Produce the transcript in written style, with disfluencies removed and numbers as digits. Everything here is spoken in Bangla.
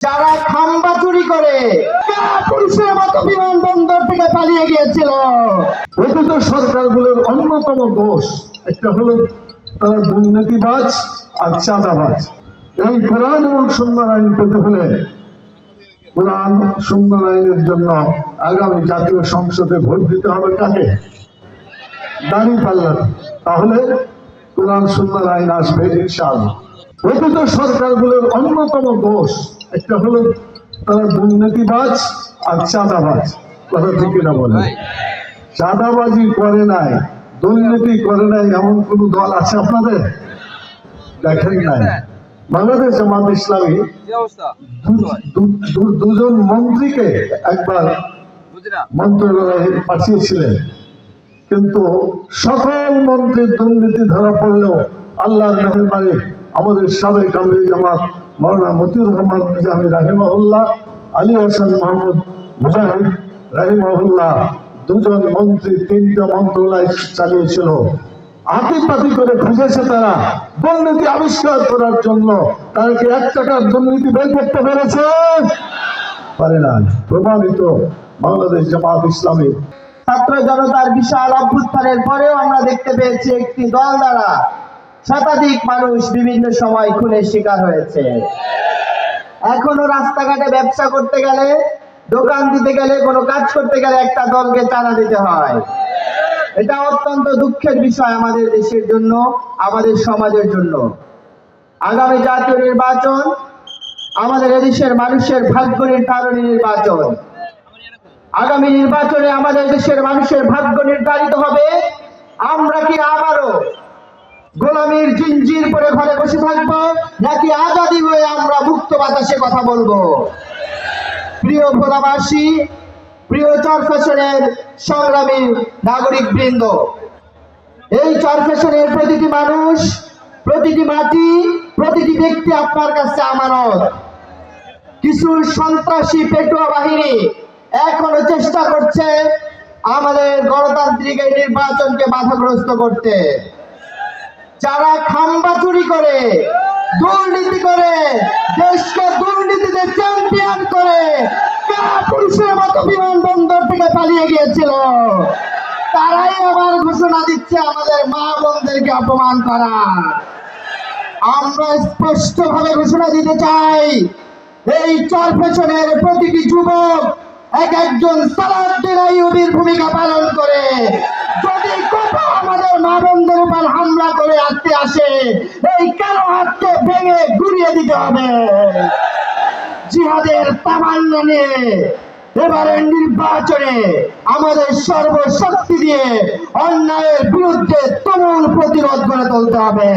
যারা খাম্বা চুরি করে পুলিশের মতো বিমানবন্দর থেকে পালিয়ে গিয়েছিল। অতীত সরকারগুলোর অন্যতম দোষ একটা হলো তারা দুর্নীতিবাজ আর চাঁদাবাজ। এই কোরআন এবং সুন্নাহ আইন পেতে হলে কোরআন সুন্নাহ আইনের জন্য আগামী জাতীয় সংসদে ভোট দিতে হবে কাকে? দাঁড়িপাল্লা। তাহলে কোরআন সুন্নাহ আইন আসবে ইনশাআল্লাহ। অতীত সরকারগুলোর অন্যতম দোষ একটা হলো তারা দুর্নীতিবাজ আর চাঁদাবাজ। কথা ঠিক না বলে? চাঁদাবাজি করে নাই, দুর্নীতি করে নাই এমন কোন দল আছে আপনাদের? দেখেন নাই। বাংলাদেশ জামাত ইসলামী দুজন মন্ত্রীকে একবার মন্ত্রণালয়ে পাঠিয়েছিলেন, কিন্তু সকল মন্ত্রীর দুর্নীতি ধরা পড়লেও আল্লাহর মেহেরবানি আমাদের সাবেক আমির জামাত মাওলানা মতিউর রহমান নিজামী রাহিমাহুল্লাহ, আলী হাসান মাহমুদ মুজাহিদ রাহিমাহুল্লাহ দুজন মন্ত্রী তিনটা মন্ত্রণালয় চালিয়েছিল। আতিপাতি করে খুঁজেছে তারা দুর্নীতি আবিষ্কার করার জন্য। তারা কি 1 টাকার দুর্নীতি বের করতে পেরেছে? পারে না। প্রমাণিত বাংলাদেশ জামাত ইসলামী। ছাত্র জনতার বিশাল অভ্যুত্থানের পরেও আমরা দেখতে পেয়েছি একটি দল দ্বারা শতাধিক মানুষ বিভিন্ন সময় খুনের শিকার হয়েছে। এখনো রাস্তাঘাটে ব্যবসা করতে গেলে, দোকান দিতে গেলে, কোনো কাজ করতে গেলে একটা দলকে চাঁদা দিতে হয়। এটা অত্যন্ত দুঃখের বিষয় আমাদের দেশের জন্য, আমাদের সমাজের জন্য। আগামী জাতীয় নির্বাচন আমাদের এদেশের মানুষের ভাগ্য নির্ধারণী নির্বাচন। আগামী নির্বাচনে আমাদের দেশের মানুষের ভাগ্য নির্ধারিত হবে। আমরা কি আবারও গোলামীর জিঞ্জির পরে ঘরে বসে থাকবো, নাকি আজাদি হয়ে আমরা মুক্ত বাতাসে কথা বলবো? প্রিয় ভোলাবাসী, প্রিয় চরফ্যাশনের সংগ্রামী নাগরিক বৃন্দ, এই চরফ্যাশনের প্রতিটি মানুষ, প্রতিটি মাটি, প্রতিটি ব্যক্তি আপনার কাছে আমানত। কিছু সন্ত্রাসী পেটুয়া বাহিনী এখনো চেষ্টা করছে আমাদের গণতান্ত্রিক এই নির্বাচনকে বাধাগ্রস্ত করতে। যারা খাম্বা চুরি করে, দুর্নীতি করে, দেশকে দুর্নীতিতে চ্যাম্পিয়ন করে পুলিশের মতো বিমানবন্দর থেকে পালিয়ে গিয়েছিল, তারাই আবার ঘোষণা দিচ্ছে আমাদের মা বোনদেরকে অপমান করা। আমরা স্পষ্ট ভাবে ঘোষণা দিতে চাই, এই চরফ্যাশনের প্রতিটি যুবক এক একজন সালাউদ্দিন আইয়ুবীর ভূমিকা পালন করে যদি কোথাও আমাদের মা বোনদের উপর হামলা করে আসতে আসে, এই কালো হাতকে ভেঙে গুড়িয়ে দিতে হবে। জিহাদের তামান্না নিয়ে এবারের নির্বাচনে আমাদের সর্বশক্তি দিয়ে অন্যায়ের বিরুদ্ধে তুমুল প্রতিরোধ গড়ে তুলতে হবে।